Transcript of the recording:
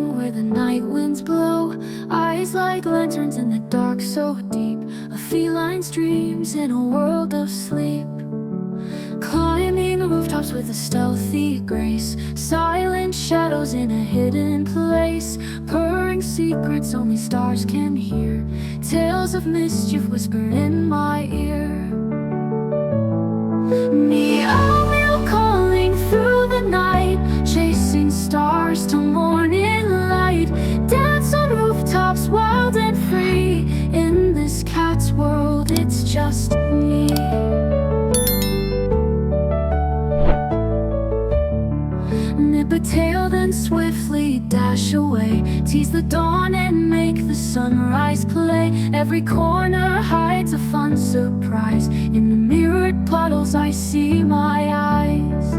hidden where the night winds blow. Eyes like lanterns in the dark so deep. A feline's dreams in a world of sleep. Climbing rooftops with a stealthy grace. Silent shadows in a hidden place. Purring secrets only stars can hear. Tales of mischief whispered in my ear. Meow meow calling through the night. Chasing stars till morning light. Dance on rooftops wild and free. In this cat's world it's just me. Nip a tail then swiftly dash away. Tease the dawn and make the sunrise play. Every corner hides a fun surprise. In the mirrored puddles I see my eyes.